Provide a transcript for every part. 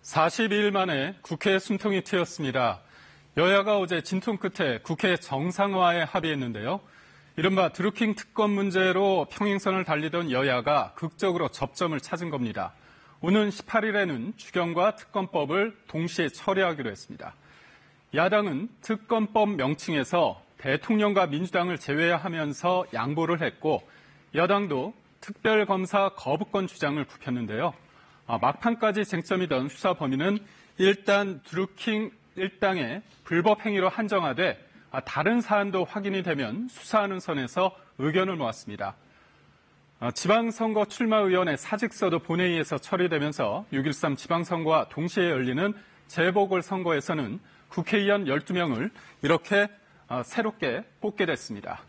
42일 만에 국회 숨통이 트였습니다. 여야가 어제 진통 끝에 국회 정상화에 합의했는데요. 이른바 드루킹 특검 문제로 평행선을 달리던 여야가 극적으로 접점을 찾은 겁니다. 오는 18일에는 추경과 특검법을 동시에 처리하기로 했습니다. 야당은 특검법 명칭에서 대통령과 민주당을 제외하면서 양보를 했고, 여당도 특별검사 거부권 주장을 굽혔는데요. 막판까지 쟁점이던 수사 범위는 일단 드루킹 일당의 불법 행위로 한정하되 다른 사안도 확인이 되면 수사하는 선에서 의견을 모았습니다. 지방선거 출마의원의 사직서도 본회의에서 처리되면서 6.13 지방선거와 동시에 열리는 재보궐선거에서는 국회의원 12명을 이렇게 새롭게 뽑게 됐습니다.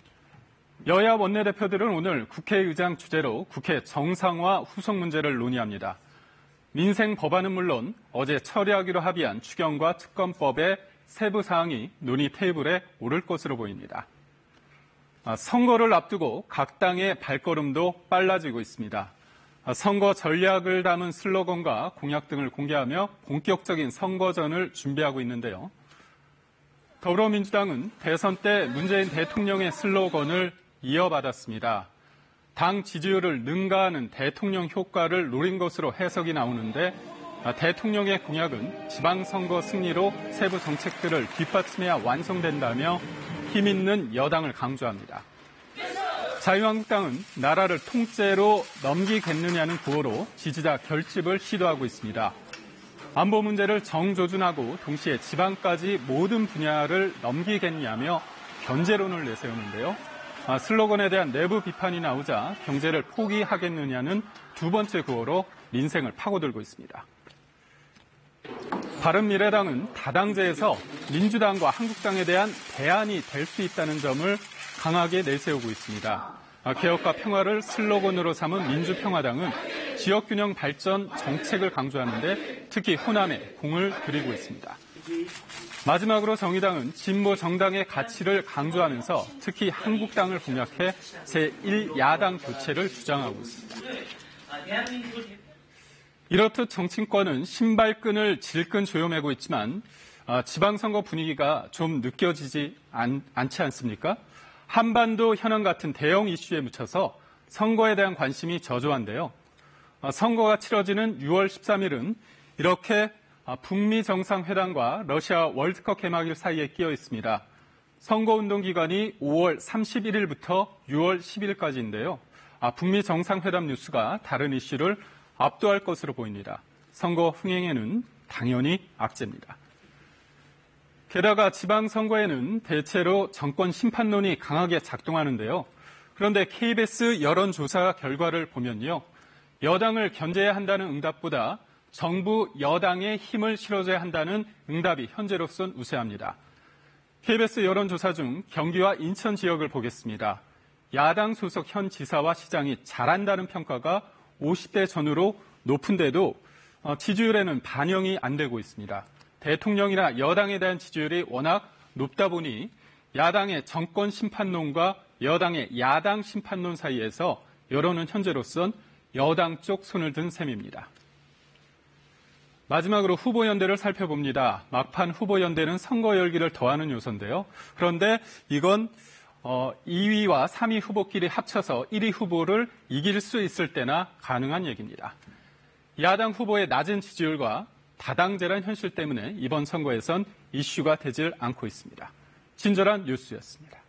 여야 원내대표들은 오늘 국회의장 주재로 국회 정상화 후속 문제를 논의합니다. 민생 법안은 물론 어제 처리하기로 합의한 추경과 특검법의 세부 사항이 논의 테이블에 오를 것으로 보입니다. 선거를 앞두고 각 당의 발걸음도 빨라지고 있습니다. 선거 전략을 담은 슬로건과 공약 등을 공개하며 본격적인 선거전을 준비하고 있는데요. 더불어민주당은 대선 때 문재인 대통령의 슬로건을 이어받았습니다. 당 지지율을 능가하는 대통령 효과를 노린 것으로 해석이 나오는데, 대통령의 공약은 지방선거 승리로 세부 정책들을 뒷받침해야 완성된다며 힘있는 여당을 강조합니다. 자유한국당은 나라를 통째로 넘기겠느냐는 구호로 지지자 결집을 시도하고 있습니다. 안보 문제를 정조준하고 동시에 지방까지 모든 분야를 넘기겠냐며 견제론을 내세우는데요. 슬로건에 대한 내부 비판이 나오자 경제를 포기하겠느냐는 두 번째 구호로 민생을 파고들고 있습니다. 바른미래당은 다당제에서 민주당과 한국당에 대한 대안이 될 수 있다는 점을 강하게 내세우고 있습니다. 개혁과 평화를 슬로건으로 삼은 민주평화당은 지역균형 발전 정책을 강조하는데 특히 호남에 공을 들이고 있습니다. 마지막으로 정의당은 진보 정당의 가치를 강조하면서 특히 한국당을 공략해 제1야당 교체를 주장하고 있습니다. 이렇듯 정치권은 신발끈을 질끈 조여매고 있지만 지방선거 분위기가 좀 느껴지지 않지 않습니까? 한반도 현안 같은 대형 이슈에 묻혀서 선거에 대한 관심이 저조한데요. 선거가 치러지는 6월 13일은 이렇게 북미 정상회담과 러시아 월드컵 개막일 사이에 끼어 있습니다. 선거운동 기간이 5월 31일부터 6월 10일까지인데요. 북미 정상회담 뉴스가 다른 이슈를 압도할 것으로 보입니다. 선거 흥행에는 당연히 악재입니다. 게다가 지방선거에는 대체로 정권 심판론이 강하게 작동하는데요. 그런데 KBS 여론조사 결과를 보면요. 여당을 견제해야 한다는 응답보다 정부 여당에 힘을 실어줘야 한다는 응답이 현재로선 우세합니다. KBS 여론조사 중 경기와 인천 지역을 보겠습니다. 야당 소속 현 지사와 시장이 잘한다는 평가가 50대 전후로 높은데도 지지율에는 반영이 안 되고 있습니다. 대통령이나 여당에 대한 지지율이 워낙 높다 보니 야당의 정권 심판론과 여당의 야당 심판론 사이에서 여론은 현재로선 여당 쪽 손을 든 셈입니다. 마지막으로 후보연대를 살펴봅니다. 막판 후보연대는 선거 열기를 더하는 요소인데요. 그런데 이건 2위와 3위 후보끼리 합쳐서 1위 후보를 이길 수 있을 때나 가능한 얘기입니다. 야당 후보의 낮은 지지율과 다당제란 현실 때문에 이번 선거에선 이슈가 되질 않고 있습니다. 친절한 뉴스였습니다.